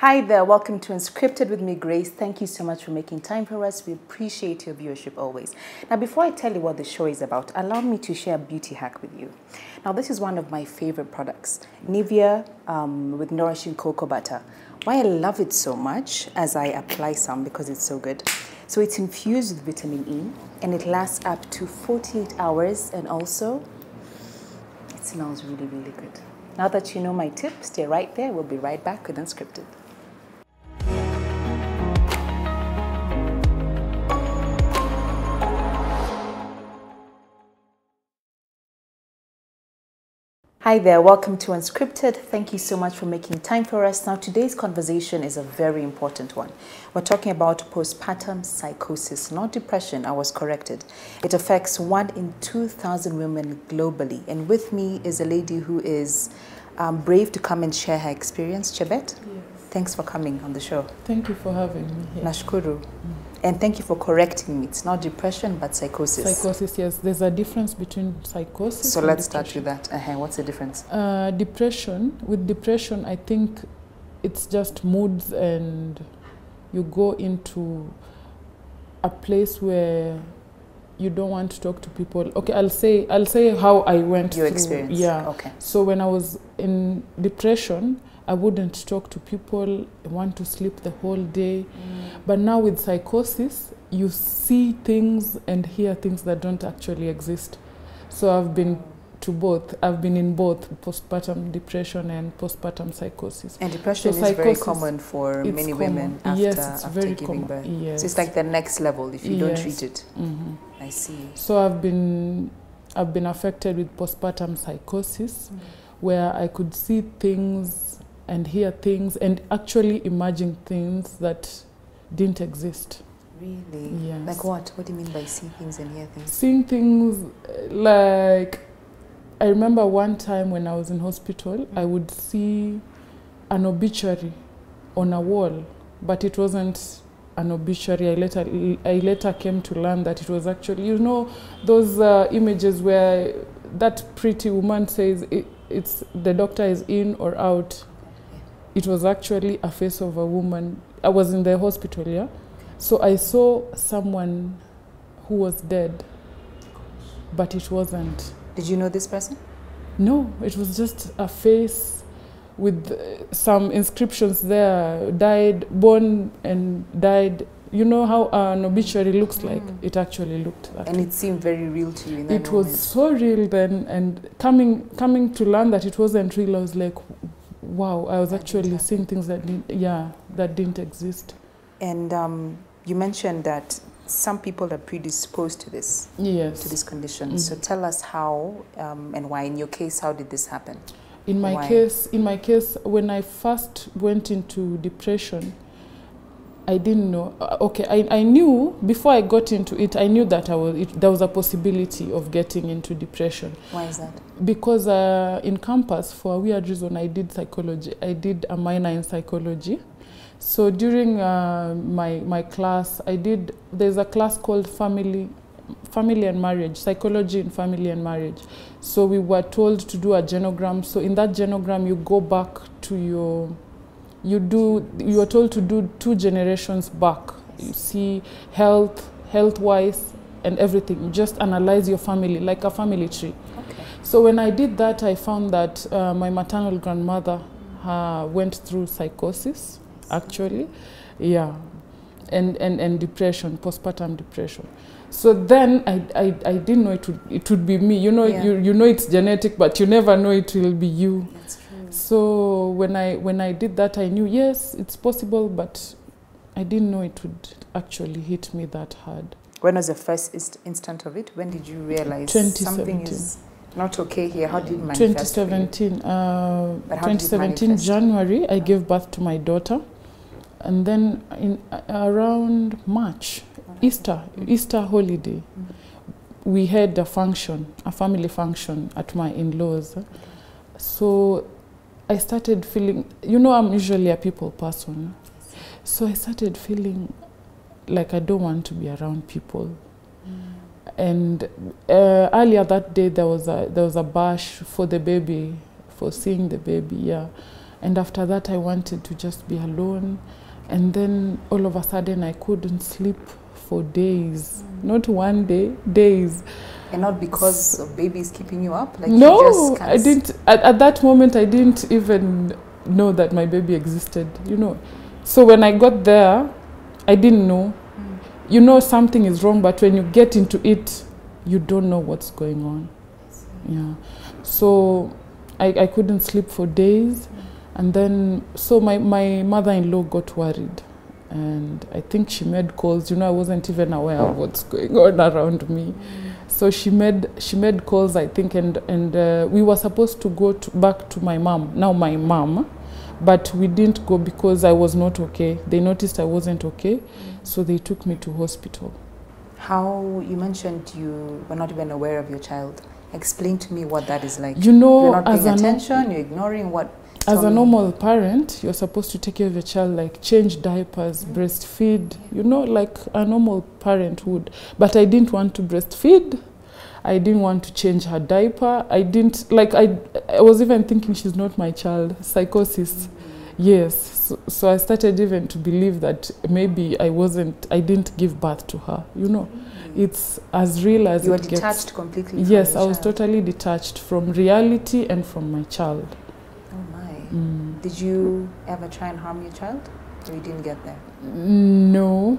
Hi there, welcome to Unscripted with me, Grace. Thank you so much for making time for us. We appreciate your viewership always. Now, before I tell you what the show is about, allow me to share a beauty hack with you. Now, this is one of my favorite products, Nivea with nourishing cocoa butter. Why I love it so much as I apply some because it's so good. So it's infused with vitamin E and it lasts up to 48 hours and also it smells really, really good. Now that you know my tip, stay right there. We'll be right back with Unscripted. Hi there, welcome to Unscripted. Thank you so much for making time for us. Now, today's conversation is a very important one. We're talking about postpartum psychosis, not depression. I was corrected. It affects 1 in 2,000 women globally. And with me is a lady who is brave to come and share her experience. Chebet, yes. Thanks for coming on the show. Thank you for having me here. Nashkuru. And thank you for correcting me. It's not depression, but psychosis. Psychosis, yes. There's a difference between psychosis So and let's depression. start with that. What's the difference? With depression, I think it's just moods and you go into a place where you don't want to talk to people. Okay, I'll say how I went Your through. experience. Yeah. Okay. So when I was in depression, I wouldn't talk to people, I want to sleep the whole day. But now with psychosis, you see things and hear things that don't actually exist. So I've been to both. I've been in both postpartum depression and postpartum psychosis. And depression so is very common for many women after very giving birth. Yes. So it's like the next level if you don't treat it. Mm-hmm. I see. So I've been affected with postpartum psychosis, where I could see things and hear things and actually imagine things that didn't exist. Really? Yes. Like what? What do you mean by see things and hear things? Seeing things like, I remember one time when I was in hospital, I would see an obituary on a wall, but it wasn't an obituary. I later came to learn that it was actually, you know, those images where that pretty woman says it's the doctor is in or out. It was actually a face of a woman. I was in the hospital, yeah? So I saw someone who was dead, but it wasn't. Did you know this person? No, it was just a face with some inscriptions there, died, born and died. You know how an obituary looks like? It actually looked like. And it seemed very real to you in that It was so real then, and coming to learn that it wasn't real, I was like, wow, I was actually seeing things that didn't exist. And you mentioned that some people are predisposed to this. Yes. To this condition. So tell us how and why. In your case, how did this happen? In my case, when I first went into depression, I didn't know. Okay, I knew before I got into it. I knew that there was a possibility of getting into depression. Why is that? Because in campus, for a weird reason, I did psychology. I did a minor in psychology. So during my class, there's a class called family and marriage, psychology in family and marriage. So we were told to do a genogram. So in that genogram, you go back to you are told to do 2 generations back. You see health-wise and everything. You just analyze your family like a family tree. Okay. So when I did that, I found that my maternal grandmother went through psychosis, actually, yeah, and depression, postpartum depression. So then I didn't know it would be me. You know, you know it's genetic, but you never know it will be you. That's true. So when I did that, I knew yes, it's possible, but I didn't know it would actually hit me that hard. When was the first instant of it? When did you realize something is not okay here? How did it manifest? 2017. 2017 January, I gave birth to my daughter, and then in around March, Easter holiday, we had a family function at my in-laws. So I started feeling, you know, I'm usually a people person. So I started feeling like I don't want to be around people. And earlier that day, there was a bash for the baby, for seeing the baby, yeah. And after that, I wanted to just be alone. And then all of a sudden, I couldn't sleep for days. Not one day, days. And not because of babies keeping you up? Like No, you just can't I didn't. At that moment, I didn't even know that my baby existed, you know. So when I got there, I didn't know. You know something is wrong, but when you get into it, you don't know what's going on. Yeah. So I couldn't sleep for days. And then, so my mother-in-law got worried. And I think she made calls. You know, I wasn't even aware of what's going on around me. So she made calls, I think, and we were supposed to go back to my mom, now my mom, but we didn't go because I was not okay. They noticed I wasn't okay, so they took me to hospital. How, you mentioned you were not even aware of your child. Explain to me what that is like. You know, you're not paying attention, you're ignoring what? As a normal parent, you're supposed to take care of your child, like change diapers, breastfeed, you know, like a normal parent would. But I didn't want to breastfeed. I didn't want to change her diaper. I didn't, like, I was even thinking she's not my child. Psychosis. Yes. So I started even to believe that maybe I didn't give birth to her, you know. It's as real as you it were gets. detached completely from Yes, your I was child. totally detached from reality and from my child. Oh my. Did you ever try and harm your child? Or you didn't get there? No.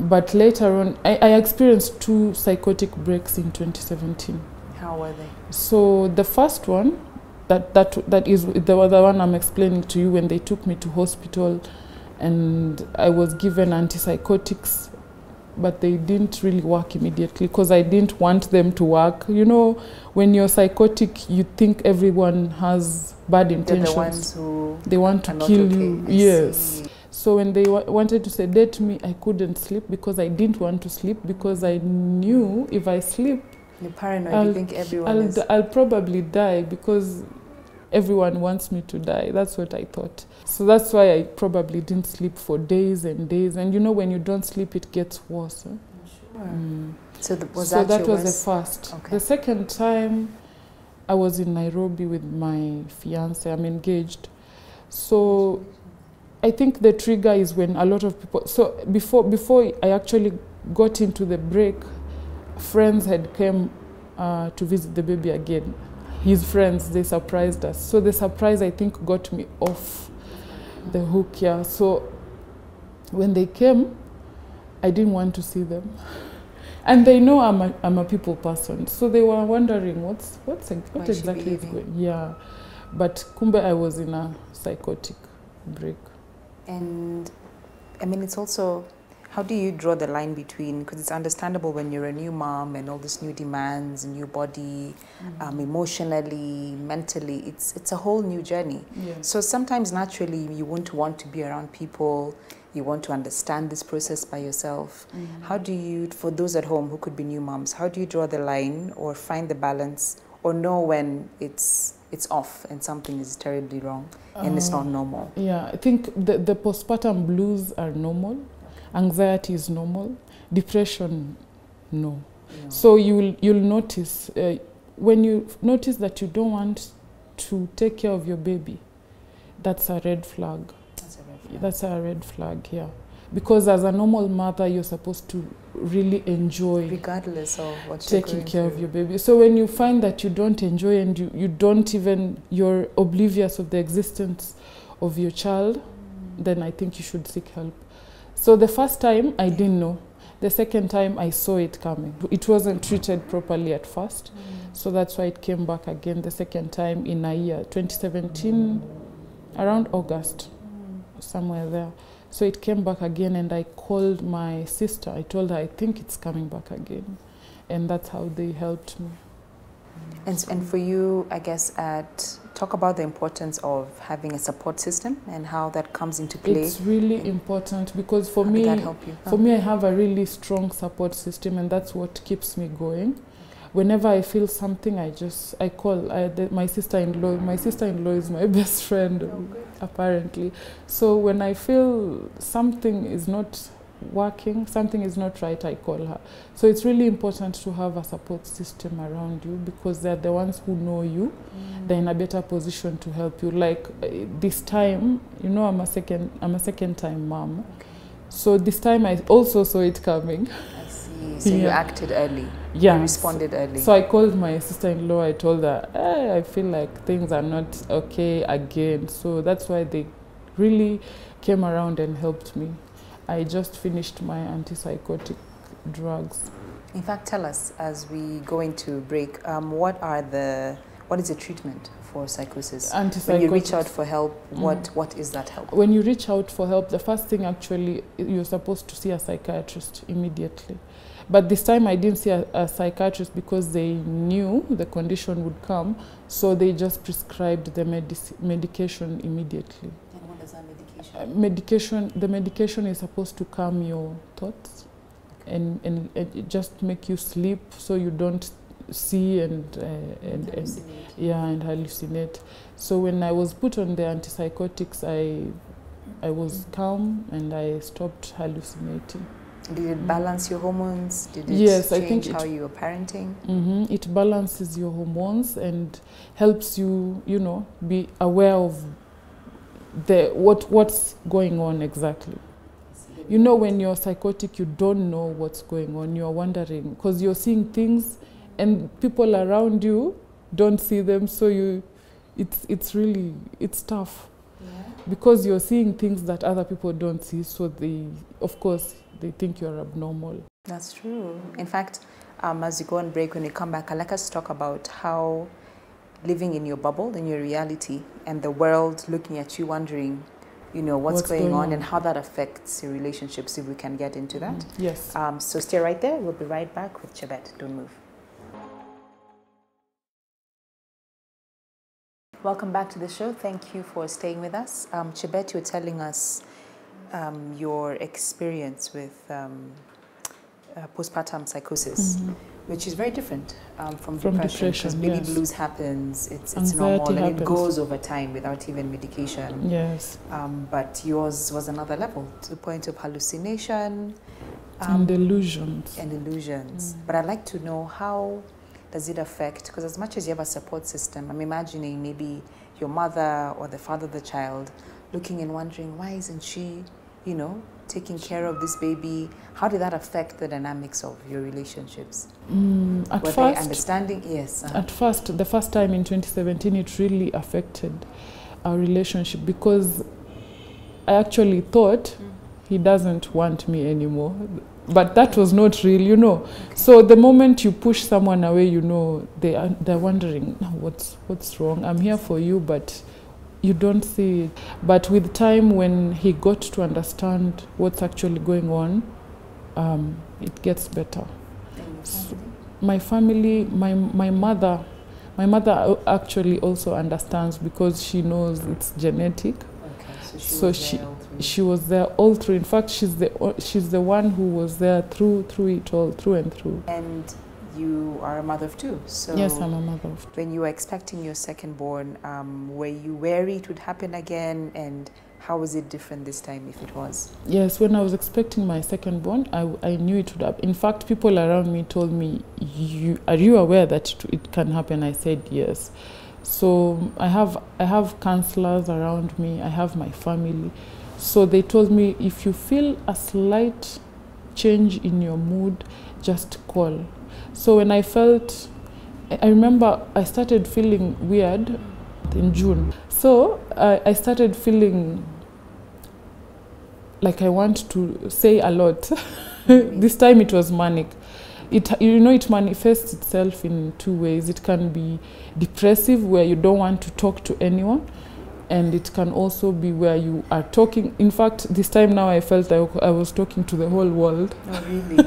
But later on, I experienced 2 psychotic breaks in 2017. How were they? So the first one, that is the one I'm explaining to you, when they took me to hospital and I was given antipsychotics, but they didn't really work immediately because I didn't want them to work. You know, when you're psychotic, you think everyone has bad intentions. They're the ones who they want to kill you. Yes. So when they wanted to sedate me, I couldn't sleep because I didn't want to sleep, because I knew if I sleep, you're paranoid. You think everyone is. I'll probably die because everyone wants me to die. That's what I thought. So that's why I probably didn't sleep for days and days. And you know, when you don't sleep, it gets worse. Sure. So that was the first. Okay. The second time, I was in Nairobi with my fiance. I'm engaged. So I think the trigger is when a lot of people. So before I actually got into the break, friends had come to visit the baby again. His friends, they surprised us. So the surprise, I think, got me off the hook here. So when they came, I didn't want to see them. And they know I'm a people person. So they were wondering what exactly is going on. Yeah. But kumbe, I was in a psychotic break. And I mean, it's also, how do you draw the line between, because it's understandable when you're a new mom and all these new demands, new body, emotionally, mentally, it's a whole new journey. Yeah. So sometimes naturally you won't want to be around people, you want to understand this process by yourself. How do you, for those at home who could be new moms, how do you draw the line or find the balance or know when it's off and something is terribly wrong and it's not normal? Yeah, I think the postpartum blues are normal. Anxiety is normal. Depression, no. So you'll notice, when you notice that you don't want to take care of your baby, that's a red flag. That's a red flag, yeah. Because as a normal mother, you're supposed to really enjoy, regardless of what taking care of your baby. So when you find that you don't enjoy and you don't even, you're oblivious of the existence of your child, then I think you should seek help. So the first time, I didn't know. The second time, I saw it coming. It wasn't treated properly at first. So that's why it came back again the second time in a year, 2017, around August, somewhere there. So it came back again, and I called my sister. I told her, I think it's coming back again. And that's how they helped me. And for you, I guess, talk about the importance of having a support system and how that comes into play. It's really important because for me, how did that help you? For me, I have a really strong support system, and that's what keeps me going. Whenever I feel something, I call my sister-in-law. My sister-in-law is my best friend, apparently. So when I feel something is not working, something is not right, I call her. So it's really important to have a support system around you, because they're the ones who know you. They're in a better position to help you. Like this time, you know, I'm a second time mom. Okay. So this time I also saw it coming. I see. So you acted early. Yeah. You responded early. So I called my sister-in-law. I told her, hey, I feel like things are not okay again. So that's why they really came around and helped me. I just finished my antipsychotic drugs. In fact, tell us, as we go into break, what is the treatment for psychosis? When you reach out for help, what is that help? When you reach out for help, the first thing actually, you're supposed to see a psychiatrist immediately. But this time I didn't see a psychiatrist because they knew the condition would come, so they just prescribed the medication immediately. And what is that medication? The medication is supposed to calm your thoughts, okay, and just make you sleep so you don't see and hallucinate. So when I was put on the antipsychotics, I was calm and I stopped hallucinating. Did it balance your hormones? Did it change how you were parenting? It balances your hormones and helps you, you know, be aware of what's going on exactly. You know, when you're psychotic, you don't know what's going on. You're wondering because you're seeing things and people around you don't see them, so it's really tough. Yeah. Because you're seeing things that other people don't see, so they think you're abnormal. That's true. In fact, as you go on break, when we come back, I'd like us to talk about how living in your bubble, in your reality, and the world looking at you wondering, you know, what's going on and how that affects your relationships, if we can get into that. Yes. So stay right there. We'll be right back with Chebet. Don't move. Welcome back to the show. Thank you for staying with us. Chebet, you're telling us your experience with postpartum psychosis, which is very different from depression, because baby blues happens, it's normal, and it goes over time without even medication. Yes. But yours was another level, to the point of hallucination. And illusions. But I'd like to know, how does it affect, because as much as you have a support system, I'm imagining maybe your mother or the father of the child looking and wondering, why isn't she, you know, taking care of this baby? How did that affect the dynamics of your relationships? At Were first, they understanding? Yes. At first, the first time in 2017, it really affected our relationship, because I actually thought he doesn't want me anymore. But that was not real, you know. Okay. So the moment you push someone away, you know, they're wondering, what's wrong? I'm here for you, but you don't see it. But with time, when he got to understand what's actually going on, it gets better. So my family, my mother actually also understands, because she knows it's genetic. Okay, so she was there all through. In fact, she's the one who was there through it all, through and through. And you are a mother of two. So yes, I'm a mother of two. When you were expecting your second born, were you wary it would happen again? And how was it different this time, if it was? Yes, when I was expecting my second born, I knew it would happen. In fact, people around me told me, are you aware that it can happen? I said yes. So I have counselors around me. I have my family. So they told me, if you feel a slight change in your mood, just call. So when I remember I started feeling weird in June. So I started feeling like I want to say a lot. This time it was manic. It manifests itself in two ways. It can be depressive, where you don't want to talk to anyone. And it can also be where you are talking. In fact, this time now I felt like I was talking to the whole world. Oh, really?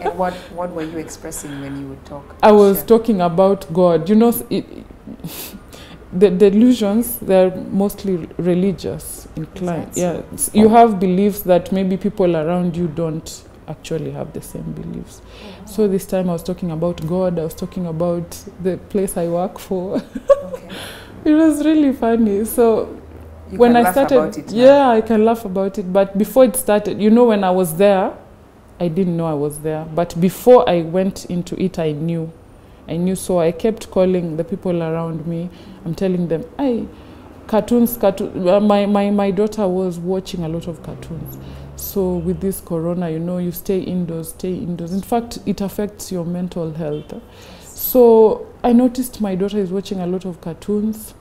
And what were you expressing when you would talk? I was talking about God. You know, the delusions, they're mostly religious inclined. Exactly. Yeah, you have beliefs that maybe people around you don't actually have the same beliefs. Oh. So this time I was talking about God. I was talking about the place I work for. Okay. It was really funny. So you when can I laugh started, about it now. yeah, I can laugh about it. But before it started, you know, when I was there, I didn't know I was there. But before I went into it, I knew. So I kept calling the people around me. I'm telling them, hey, cartoons. My daughter was watching a lot of cartoons. So with this corona, you stay indoors. In fact, it affects your mental health. So I noticed my daughter is watching a lot of cartoons,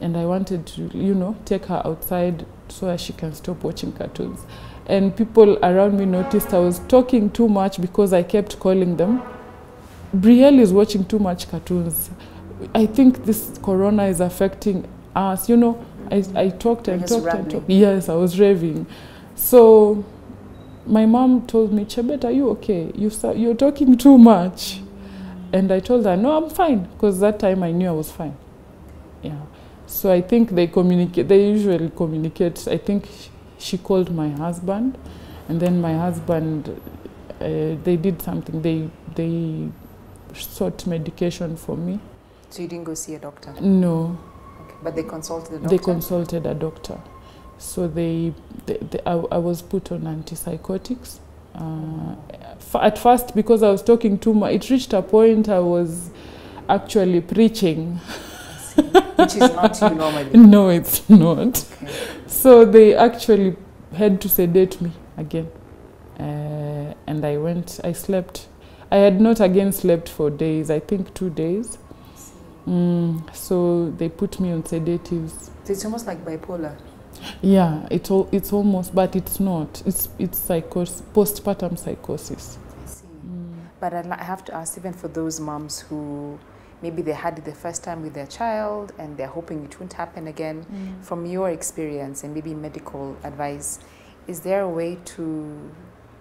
and I wanted to, take her outside so that she can stop watching cartoons. And people around me noticed I was talking too much because I kept calling them. Brielle is watching too much cartoons. I think this corona is affecting us. I talked and talked. Yes, I was raving. So my mom told me, Chebet, are you okay? You're talking too much. And I told her, no, I'm fine. Because that time I knew I was fine. Yeah. So I think they usually communicate. I think she called my husband. And then my husband, they did something. They sought medication for me. So you didn't go see a doctor? No. Okay. But they consulted a doctor? They consulted a doctor. So I was put on antipsychotics. At first, because I was talking too much, it reached a point I was actually preaching. Which is not you normally? No, it's not. Okay. So they actually had to sedate me again. And I slept. I had not again slept for days, I think 2 days. So they put me on sedatives. So it's almost like bipolar? Yeah, it's almost, but it's not. It's postpartum psychosis. I see. But I have to ask, even for those moms who maybe they had it the first time with their child and they're hoping it won't happen again, from your experience and maybe medical advice, is there a way to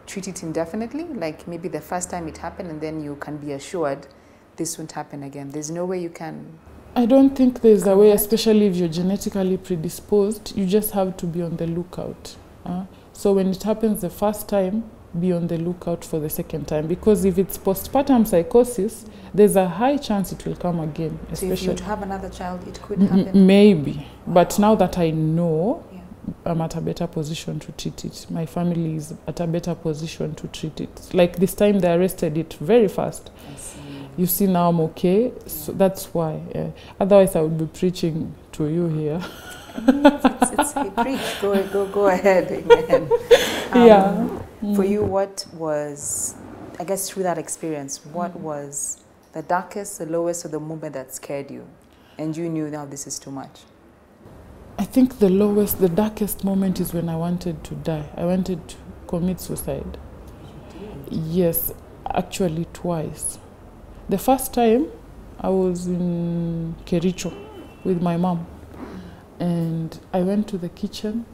treat it indefinitely? Like maybe the first time it happened and then you can be assured this won't happen again. There's no way you can... I don't think there's a way, especially if you're genetically predisposed. You just have to be on the lookout. So when it happens the first time, be on the lookout for the second time. Because if it's postpartum psychosis, there's a high chance it will come again. So if you would have another child, it could happen? Maybe. But now that I know, I'm at a better position to treat it. My family is at a better position to treat it. Like this time they arrested it very fast. I see. You see now I'm okay, so that's why. Otherwise I would be preaching to you here. It's preach. Go ahead. Amen. For you, what was, I guess through that experience, what was the darkest, the lowest, or the moment that scared you? And you knew now this is too much? I think the darkest moment is when I wanted to die. I wanted to commit suicide. Yes, actually twice. The first time, I was in Kericho with my mom. And I went to the kitchen.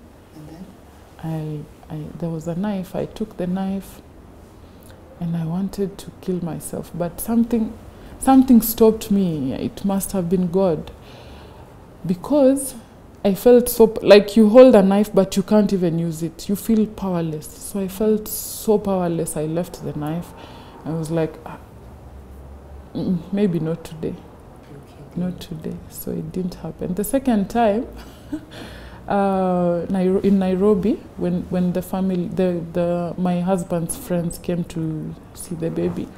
And then? There was a knife. I took the knife. And I wanted to kill myself. But something stopped me. It must have been God. Because I felt so, like you hold a knife, but you can't even use it. You feel powerless. So I felt so powerless. I left the knife. I was like, maybe not today. Not today. So it didn't happen. The second time, in Nairobi, when the family, my husband's friends came to see the baby,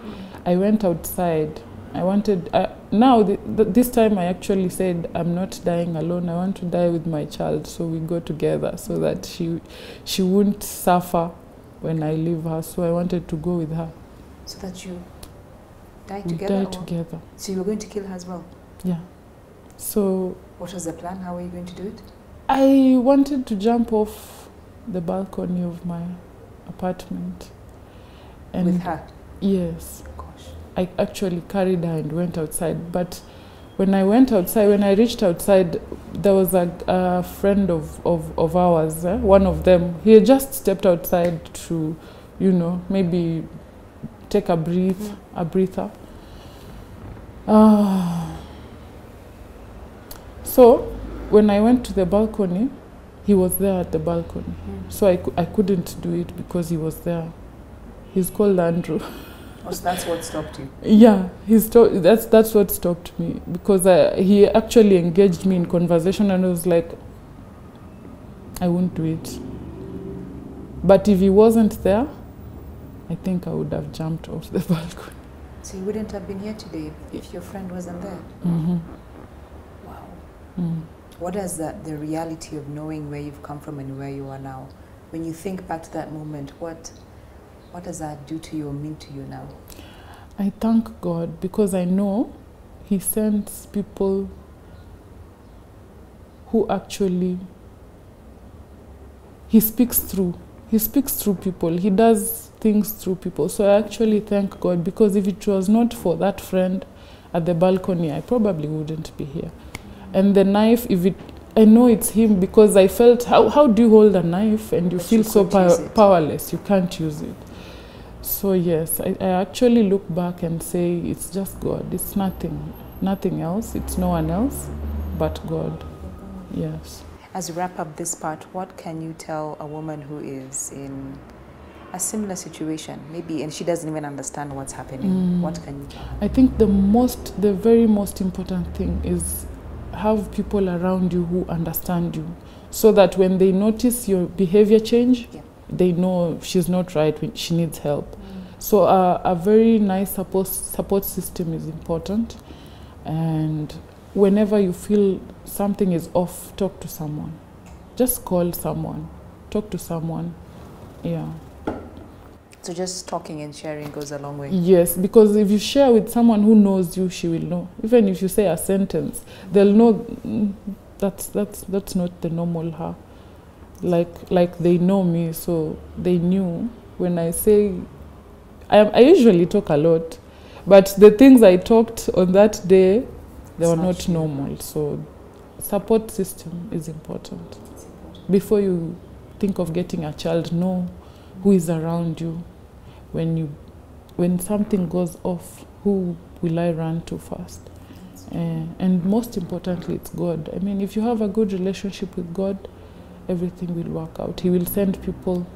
I went outside. I wanted, this time I actually said, I'm not dying alone. I want to die with my child. So we go together so that she wouldn't suffer when I leave her. So I wanted to go with her. So that you die together? Die together. So you were going to kill her as well? Yeah. So... What was the plan? How were you going to do it? I wanted to jump off the balcony of my apartment. And with her? Yes. I actually carried her and went outside. But when I reached outside, there was a friend of ours, one of them. He had just stepped outside to, maybe take a breather. So when I went to the balcony, he was there at the balcony. So I couldn't do it because he was there. He's called Andrew. Oh, so that's what stopped you? Yeah, that's what stopped me, because he actually engaged me in conversation and I was like, I won't do it. But if he wasn't there, I think I would have jumped off the balcony. So you wouldn't have been here today if your friend wasn't there? Mm-hmm. Wow. Mm. What is the reality of knowing where you've come from and where you are now? When you think back to that moment, what does that do to you or mean to you now? I thank God because I know He sends people who actually, He speaks through people. He does things through people. So I actually thank God, because if it was not for that friend at the balcony, I probably wouldn't be here. And the knife, I know it's Him, because I felt, how do you hold a knife and you feel so powerless? You can't use it. So yes, I actually look back and say it's just God. It's nothing else. It's no one else but God. Yes. As we wrap up this part, what can you tell a woman who is in a similar situation, maybe, and she doesn't even understand what's happening? What can you tell her? I think the very most important thing is have people around you who understand you, so that when they notice your behavior change, they know she's not right, she needs help. So a very nice support system is important. And whenever you feel something is off, talk to someone. Just call someone, talk to someone. Yeah. So just talking and sharing goes a long way. Yes, because if you share with someone who knows you, she will know. Even if you say a sentence, they'll know that's not the normal her. Like they know me, so they knew when I say, I usually talk a lot, but the things I talked on that day, they were not normal. So support system is important. Before you think of getting a child, know who is around you. When something goes off, who will I run to first? And most importantly, it's God. I mean, if you have a good relationship with God, everything will work out. He will send people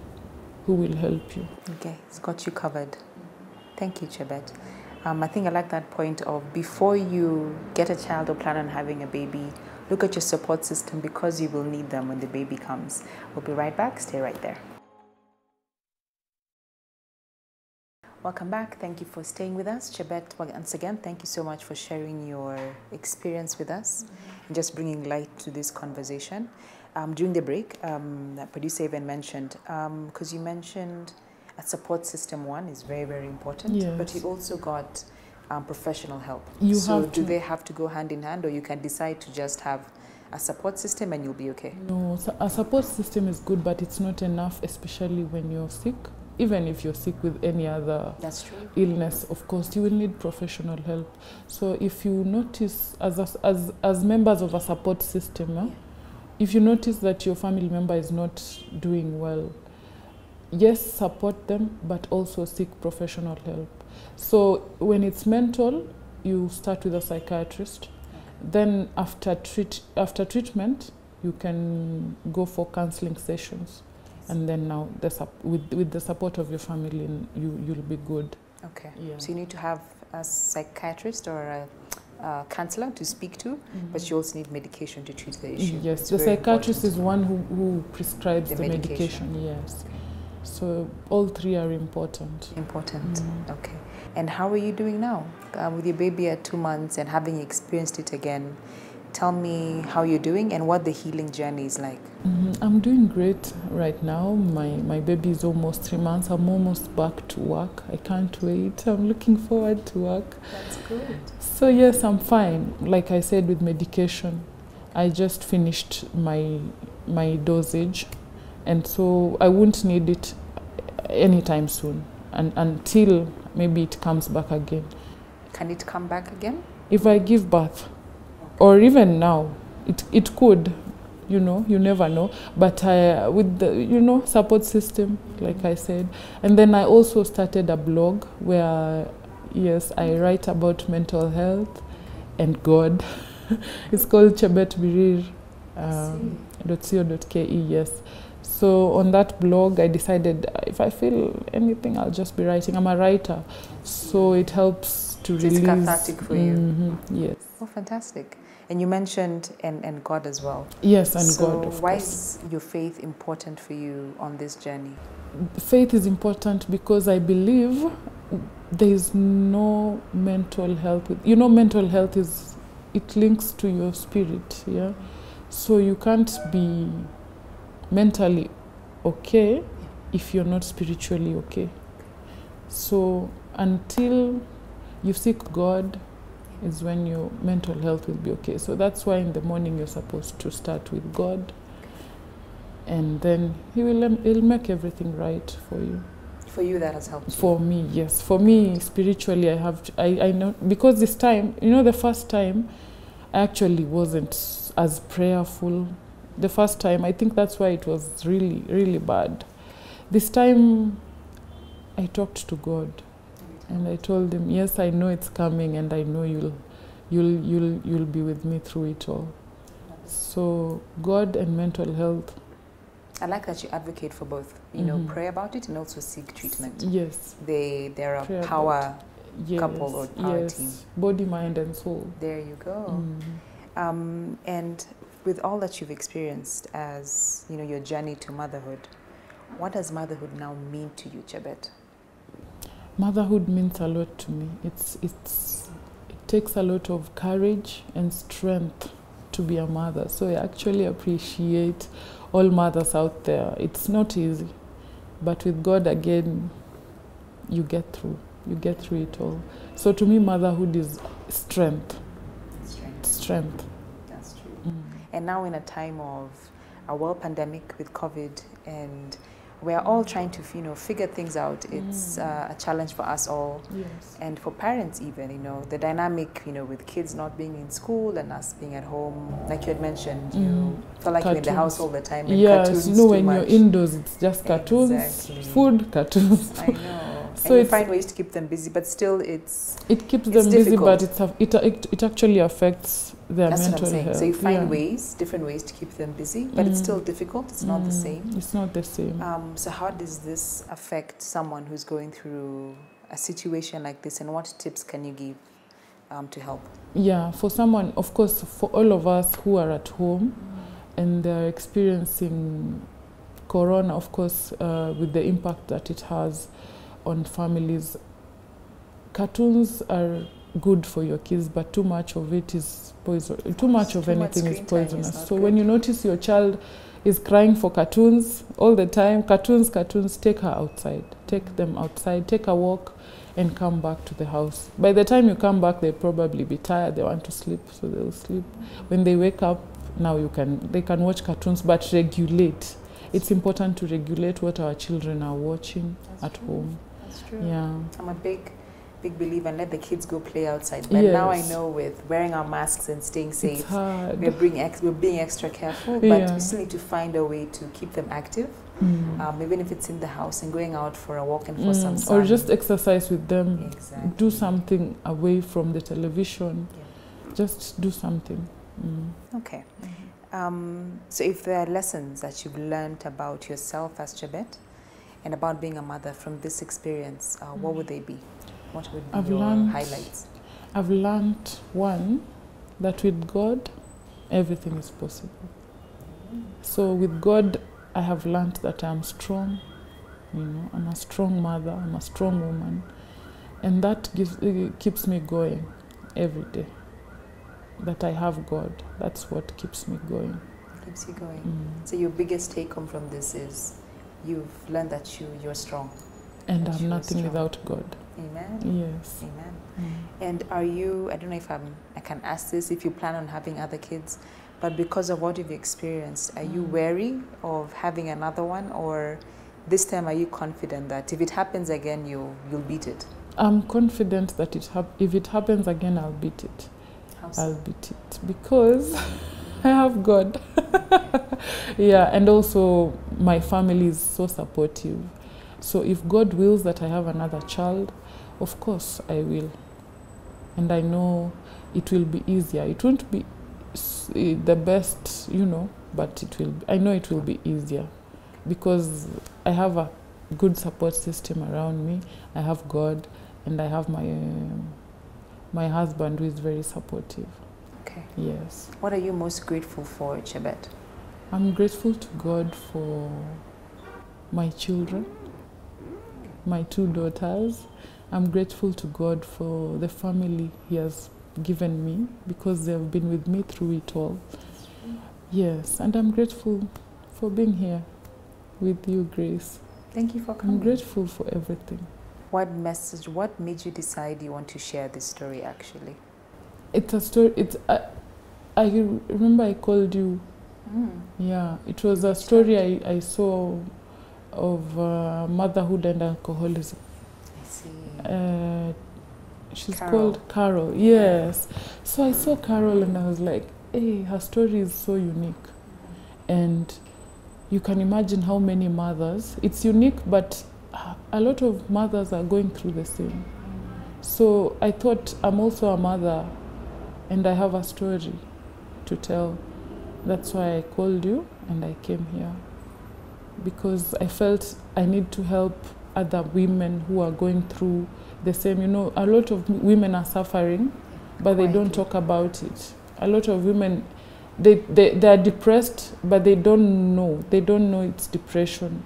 who will help you. Okay, He's got you covered. Thank you, Chebet. I think I like that point of, before you get a child or plan on having a baby, look at your support system, because you will need them when the baby comes. We'll be right back. Stay right there. Welcome back. Thank you for staying with us. Chebet, once again, thank you so much for sharing your experience with us and just bringing light to this conversation. During the break, that producer even mentioned, because you mentioned a support system, one is very, very important, yes. But you also got professional help. Do they have to go hand in hand, or you can decide to just have a support system and you'll be okay? No, a support system is good, but it's not enough, especially when you're sick. Even if you're sick with any other illness, of course, you will need professional help. So if you notice, as members of a support system, if you notice that your family member is not doing well, yes, support them, but also seek professional help. So when it's mental, you start with a psychiatrist. Then after treatment, you can go for counseling sessions. And then now, with the support of your family, you'll be good. Okay. Yeah. So you need to have a psychiatrist or a counselor to speak to, but you also need medication to treat the issue. Yes, it's the psychiatrist is one who prescribes the medication. Yes. So all three are important. Okay. And how are you doing now? With your baby at 2 months and having experienced it again, tell me how you're doing and what the healing journey is like. I'm doing great right now. My baby is almost 3 months. I'm almost back to work. I can't wait. I'm looking forward to work. That's good. So yes, I'm fine. Like I said, with medication, I just finished my dosage, and so I won't need it anytime soon, and until maybe it comes back again. Can it come back again? If I give birth, or even now, it could. You never know. But with the, support system, like I said. And then I also started a blog where, yes, I write about mental health and God. It's called Chebet Birir, .co.ke, yes. So on that blog, I decided if I feel anything, I'll just be writing. I'm a writer, so it helps to release. It's cathartic for you. Yes. Oh, fantastic. And you mentioned and God as well. Yes, and So God, of why course. is your faith important for you on this journey? Faith is important because I believe there is no mental health. Mental health it links to your spirit, yeah? So you can't be mentally okay if you're not spiritually okay. So until you seek God is when your mental health will be okay. So that's why in the morning you're supposed to start with God, and then He'll make everything right for you. For you, that has helped you? For me, yes. For me, spiritually, I know, because this time, the first time, I actually wasn't as prayerful. The first time, I think that's why it was really, really bad. This time, I talked to God, and I told Him, yes, I know it's coming, and I know you'll be with me through it all. So God and mental health. I like that you advocate for both. Pray about it and also seek treatment. Yes. They're a power couple or power team. Body, mind, and soul. There you go. And with all that you've experienced as your journey to motherhood, what does motherhood now mean to you, Chebet? Motherhood means a lot to me. It takes a lot of courage and strength to be a mother. So I actually appreciate all mothers out there. It's not easy, but with God, again, you get through it all. So to me, motherhood is strength. Strength. That's true. And now in a time of a world pandemic with COVID, and we're all trying to figure things out. It's a challenge for us all. Yes. And for parents even, the dynamic, with kids not being in school and us being at home. Like you had mentioned, you feel like you're in the house all the time. And yes, cartoons when you're indoors, it's just cartoons, exactly. Food, cartoons. I know. So and you find ways to keep them busy, but still it keeps them busy, but it actually affects their That's mental what I'm saying. health. So you find different ways to keep them busy, but it's still difficult. It's not the same. It's not the same. So how does this affect someone who's going through a situation like this, and what tips can you give to help? Yeah, for someone, of course, for all of us who are at home and they're experiencing Corona, of course, with the impact that it has on families, cartoons are good for your kids, but too much of it is poison. Too much of anything is poisonous. So when you notice your child is crying for cartoons all the time, cartoons, take her outside. Take them outside, take a walk, and come back to the house. By the time you come back, they'll probably be tired, they want to sleep, so they'll sleep. When they wake up, now they can watch cartoons, but regulate. It's important to regulate what our children are watching at home. That's true. Yeah. I'm a big believer, and let the kids go play outside. But now I know with wearing our masks and staying safe, we're being extra careful, but we still need to find a way to keep them active. Even if it's in the house and going out for a walk and for some sun. Or just exercise with them. Exactly. Do something away from the television. Yeah. Just do something. Okay. So if there are lessons that you've learned about yourself as Chebet and about being a mother from this experience, what would they be? What would be your highlights? I've learned, one, that with God, everything is possible. So with God, I have learned that I'm strong. I'm a strong mother, I'm a strong woman. And that keeps me going every day. That I have God. That's what keeps me going. Keeps you going. So your biggest take home from this is you've learned that you're strong. And I'm nothing without God. Amen. Yes. Amen. And are you, I don't know if I can ask this, if you plan on having other kids, but because of what you've experienced, are you wary of having another one, or this time are you confident that if it happens again, you'll beat it? I'm confident that if it happens again, I'll beat it. I'll beat it because I have God. Yeah, and also my family is so supportive. So if God wills that I have another child, of course I will. And I know it will be easier. It won't be the best, but I know it will be easier because I have a good support system around me. I have God, and I have my husband who is very supportive. Okay. Okay. Yes. What are you most grateful for, Chebet? I'm grateful to God for my children, my 2 daughters. I'm grateful to God for the family He has given me because they have been with me through it all. Yes, and I'm grateful for being here with you, Grace. Thank you for coming. I'm grateful for everything. What made you decide you want to share this story actually? It's a story, I remember I called you. Mm. Yeah, it was a story I saw of motherhood and alcoholism. I see. She's Carol. called Carol, yes. So I saw Carol and I was like, hey, her story is so unique. And you can imagine how many mothers, it's unique, but a lot of mothers are going through the same. So I thought I'm also a mother and I have a story to tell. That's why I called you and I came here. Because I felt I need to help other women who are going through the same. You know, a lot of women are suffering, but they don't talk about it. A lot of women, they are depressed, but they don't know. They don't know it's depression.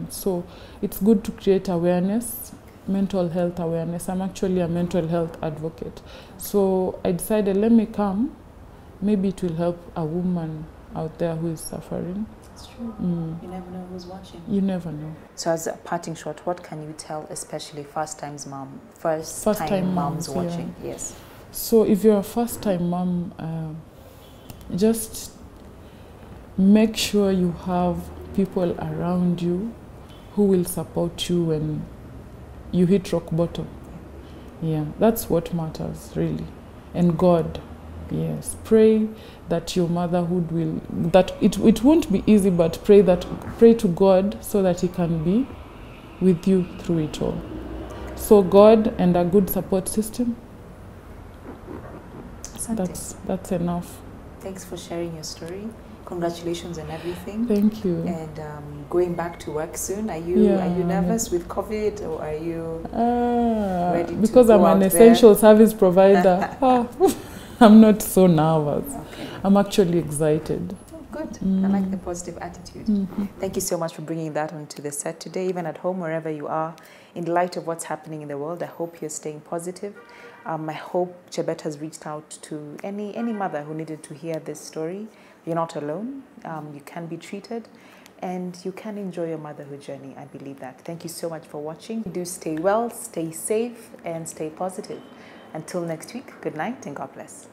So it's good to create awareness, mental health awareness. I'm actually a mental health advocate. So I decided, let me come. Maybe it will help a woman out there who is suffering. It's true. You never know who's watching. You never know. So as a parting shot, what can you tell, especially first-time moms watching? Yeah. Yes. So if you're a first-time mom, just make sure you have people around you who will support you when you hit rock bottom. Yeah, that's what matters, really. And God. Yes, pray that your motherhood will, that it won't be easy, but pray to God so that He can be with you through it all. So God and a good support system, that's enough. Thanks for sharing your story. Congratulations on everything. Thank you. And going back to work soon. Are you nervous with COVID, or are you ready to because I'm an essential service provider. I'm not so nervous. Okay. I'm actually excited. Oh, good. I like the positive attitude. Thank you so much for bringing that onto the set today, even at home, wherever you are. In light of what's happening in the world, I hope you're staying positive. I hope Chebet has reached out to any mother who needed to hear this story. You're not alone. You can be treated, and you can enjoy your motherhood journey. I believe that. Thank you so much for watching. Do stay well, stay safe, and stay positive. Until next week, good night and God bless.